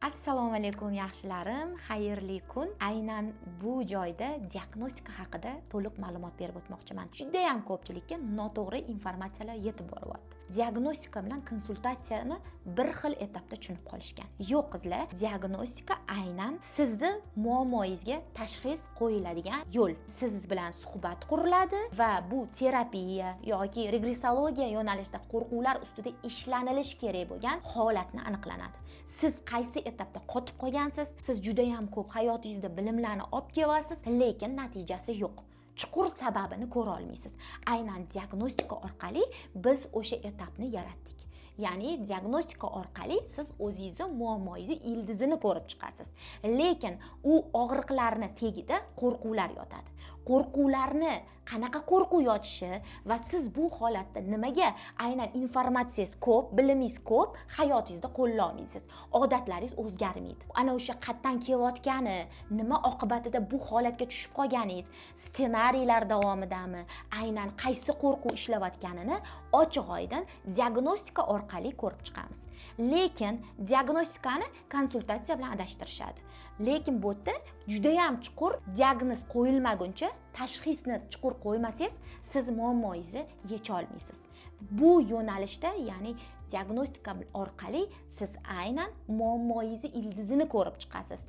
Assalomu alaykum yaxshilarim, xayrli kun. Aynan bu joyda diagnostika haqida to'liq ma'lumot berib o'tmoqchiman. Juda ham ko'pchilikka noto'g'ri informatsiyalar yetib boryapti. Diagnostika bilan konsultatsiyani bir xil etapda tushunib qolishgan. Yo'q qizlar, diagnostika aynan sizni muammoyingizga tashxis qo'yiladigan yo'l. Siz bilan suhbat quriladi va bu terapiya yoki regressologiya yo'nalishida qo'rquvlar ustida ishlanilishi kerak bo'lgan holatni aniqlanadi. Siz qaysi etapda qotib qolgansiz? Siz juda ham ko'p hayotingizda bilimlarni olib kelyapsiz, lekin natijasi yo'q. Chuqur sababini ko'ra olmaysiz. Aynan diagnostika orqali biz o'sha etapni yaratdik. Ya'ni diagnostika orqali siz o'zingizni muammoyingizni ildizini ko'rib chiqasiz. Lekin u og'riqlarni tagida qo'rquvlar yotadi. Qo'rquvlarni qanaqa qo'rquv yotishi va siz bu holatda nimaga aynan informatsiyangiz ko'p, bilimingiz ko'p, hayotingizda qo'lla olmaysiz. Odatlaringiz o'zgarmaydi. Ana o'sha qayerdan kelayotgani, nima oqibatida bu holatga tushib qolganingiz, ssenariylar davomidami, aynan qaysi qo'rquv ishlayotganini ochiq-oydin diagnostika orqali ko'rib chiqamiz. Lekin diagnostikani konsultatsiya bilan adashtirishadi. Lekin bu yerda juda ham chuqur diagnoz qo'yilmaguncha, tashxisni chuqur qo'ymasangiz, siz muammoyingizni yecha olmaysiz. Bu yo'nalishda, ya'ni diagnostika orqali siz aynan muammoyingizni ildizini ko'rib chiqasiz.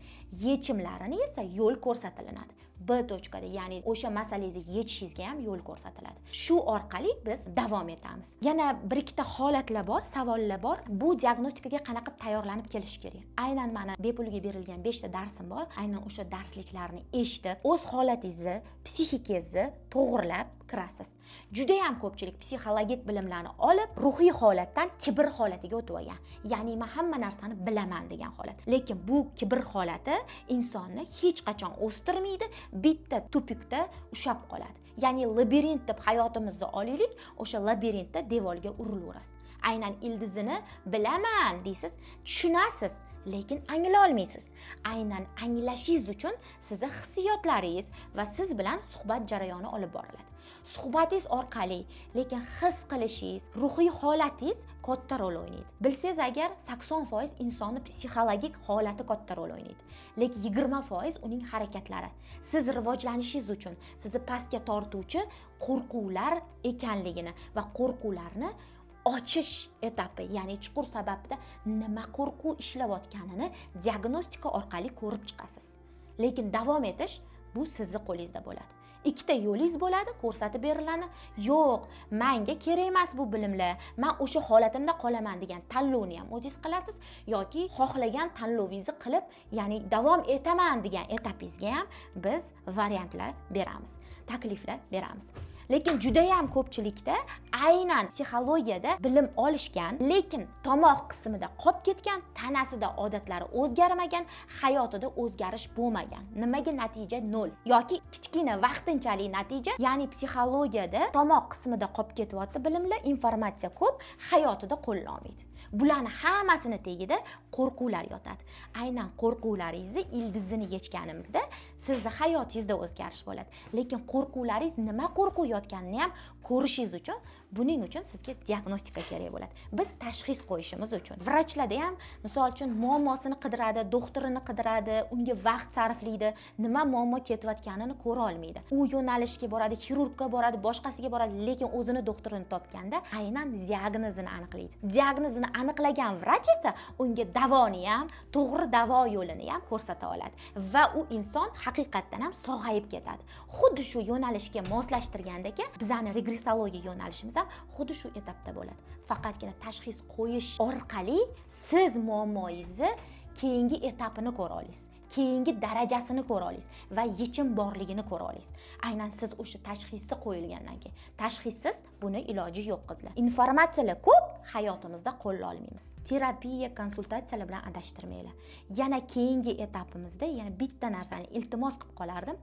Yechimlarini esa yo'l ko'rsatiladi. B tochkada, ya'ni o'sha masalangizni yechishingizga ham yo'l ko'rsatiladi. Shu orqali biz davom etamiz. Yana bir ikkita holatlar bor, savollar bor. Bu diagnostikaga qanaqa tayyorlanib kelish kerak? Aynan mana bepulga berilgan 5 ta darsim bor. Aynan o'sha darsliklarni eshitib, o'z holatingizni, psixikangizni to'g'rilab kirasiz. Juda ham ko'pchilik psixologik bilimlarni olib, ruhiy holatdan kibr holatiga o'tib olgan. Ya'ni men hamma narsani bilaman degan holat. Lekin bu kibr holati insonni hech qachon o'stirmaydi, bitta tupikda ushab qoladi. Ya'ni labirint deb hayotimizni olaylik, o'sha labirintda devorga urilaverasiz. Aynan ildizini bilaman deysiz, tushunasiz, lekin anglay olmaysiz. Aynan anglashingiz uchun sizni hissiyotlaringiz va siz bilan suhbat jarayoni olib boriladi. Suhbatingiz orqali, lekin his qilishingiz, ruhiy holatingiz katta rol o'ynaydi. Bilsangiz agar 80% insonning psixologik holati katta rol o'ynaydi. Lekin 20% uning harakatlari. Siz rivojlanishingiz uchun sizni pastga tortuvchi qo'rquvlar ekanligini va qo'rquvlarni ochish etapi, ya'ni chuqur sababda nima qo'rquv ishlayotganini diagnostika orqali ko'rib chiqasiz. Lekin davom etish bu sizni qo'lingizda bo'ladi. Ikkita yo'lingiz bo'ladi, ko'rsatib beriladi. Yo'q, menga kerak emas bu bilimlar. Men o'sha holatimda qolaman degan tanlovni ham o'zingiz qilasiz yoki xohlagan tanlovingizni qilib, ya'ni davom etaman degan etapingizga ham biz variantlar beramiz, takliflar beramiz. Lekin juda ham ko'pchilikda aynan psixologiyada bilim olishgan, lekin tomoq qismida qolib ketgan, tanasida odatlari o'zgarmagan, hayotida o'zgarish bo'lmagan. Nimaga natija 0 yoki kichkina vaqtinchalik natija, ya'ni psixologiyada tomoq qismida qolib ketyapti bilimlar, informatsiya ko'p, hayotida qo'lla olmaydi. Bularning hammasini tagida qo'rquvlar yotadi. Aynan qo'rquvlaringizni ildizini yechganimizda sizni hayotingizda o'zgarish bo'ladi. Lekin qo'rquvlaringiz nima qo'rquv yotganini ham ko'rishingiz uchun, buning uchun sizga diagnostika kerak bo'ladi. Biz tashxis qo'yishimiz uchun. Vrachlarda ham misol uchun muammosini qidiradi, doktorini qidiradi, unga vaqt sarflaydi, nima muammo ketayotganini ko'ra olmaydi. U yo'nalishga boradi, xirurgga boradi, boshqasiga boradi, lekin o'zini doktorini topganda aynan diagnozini aniqlaydi. Diagnozini aniqlagan vrach esa unga davoni ham, to'g'ri davo yo'lini ham ko'rsata oladi va u inson haqiqatdan ham sog'ayib ketadi. Xuddi shu yo'nalishga moslashtirgandek, bizning regressologiya yo'nalishimiz ham xuddi shu etapda bo'ladi. Faqatgina tashxis qo'yish orqali siz muammoyingizni keyingi etapini ko'ra olasiz. Keyingi darajasini ko'ra olasiz va yechim borligini ko'ra olasiz. Aynan siz o'sha tashxisni qo'yilgandan keyin. Tashxissiz buni iloji yo'q qizlar. Informatsiyalar ko'p, hayotimizda qo'lla olmaymiz. Terapiya, konsultatsiyalar bilan adashtirmanglar. Yana keyingi etapimizda yana bitta narsani iltimos qilib qolardim.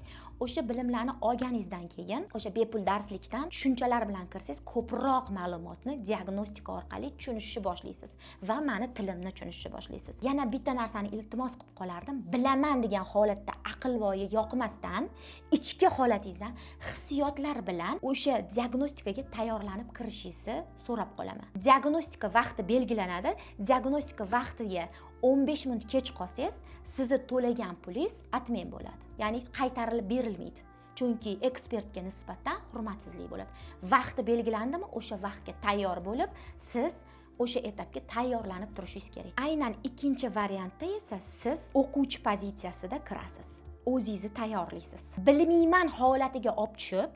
O'sha bilimlarni olganingizdan keyin, o'sha bepul darslikdan tushunchalar bilan kirsangiz, ko'proq ma'lumotni diagnostika orqali tushunishni boshlaysiz va meni tilimni tushunishni boshlaysiz. Yana bitta narsani iltimos qilib qolardim. Bilaman degan holatda aql voyi yoqmasdan, ichki holatingizdan hissiyotlar bilan o'sha diagnostikaga tayyorlanib kirishingizni so'rab qolaman. diagnostika vaqti belgilanadi. Diagnostika vaqtiga 15 minut kech qolsangiz, sizni to'lagan pulingiz atmen bo'ladi. Ya'ni qaytarilib berilmaydi. Chunki ekspertga nisbatan hurmatsizlik bo'ladi. Vaqti belgilandimi, o'sha vaqtga tayyor bo'lib, siz o'sha etapga tayyorlanib turishingiz kerak. Aynan ikkinchi variantda esa siz o'quvchi pozitsiyasida kirasiz. O'zingizni tayyorlaysiz. Bilmayman holatiga olib tushib,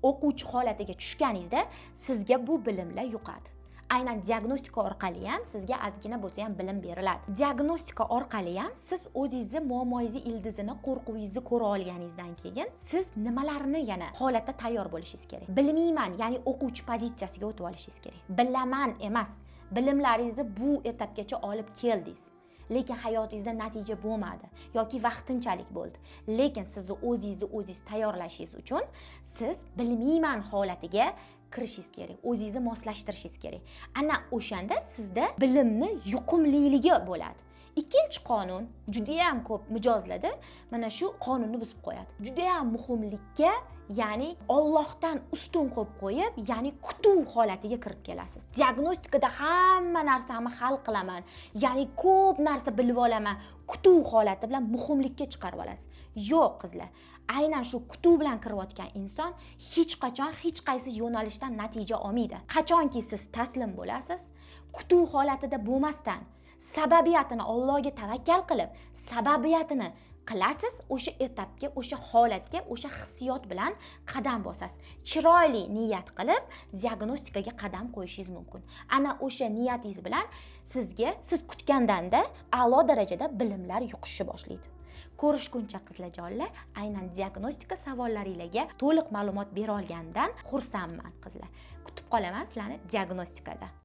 o'quvchi holatiga tushganingizda sizga bu bilimlar yuqadi. Aynan diagnostika orqali ham sizga ozgina bo'lsa ham bilim beriladi. Diagnostika orqali ham siz o'zingizni muammoyingizni ildizini, qo'rquvingizni ko'ra olganingizdan keyin siz nimalarni yana holatda tayyor bo'lishingiz kerak. Bilmayman, ya'ni o'quvchi pozitsiyasiga o'tib olishingiz kerak. Bilaman emas, bilimlaringizni bu etapgacha olib keldingiz. Lekin hayotingizda natija bo'lmadi yoki vaqtinchalik bo'ldi. Lekin sizni o'zingiz tayyorlashingiz uchun siz bilmayman holatiga kirishingiz kerak. O'zingizni moslashtirishingiz kerak. Ana o'shanda sizda bilimni yuqumliligi bo'ladi. Ikkinchi qonun juda ham ko'p mijozlarda mana shu qonunni buzib qo'yadi. Juda ham muhimlikka, ya'ni Allohdan ustun qo'yib qo'yib, ya'ni kutuv holatiga kirib kelasiz. Diagnostikada hamma narsani hal qilaman, ya'ni ko'p narsa bilib olaman, kutuv holati bilan muhimlikka chiqarib olasiz. Yo'q qizlar. Aynan shu kutuv bilan kirayotgan inson hech qachon hech qaysi yo'nalishdan natija olmaydi. Qachonki siz taslim bo'lasiz, kutuv holatida bo'lmasdan sababiyatini Allohga tavakkal qilib, sababiyatini qilasiz, o'sha etapga, o'sha holatga, o'sha hissiyot bilan qadam bosasiz. Chiroyli niyat qilib, diagnostikaga qadam qo'yishingiz mumkin. Ana o'sha niyatingiz bilan siz kutgandanda a'lo darajada bilimlar yuqishni boshlaydi. Ko'rishguncha qizlarjonlar, aynan diagnostika savollaringizga to'liq ma'lumot bera olgandan xursandman qizlar. Kutib qolaman sizlarni diagnostikada.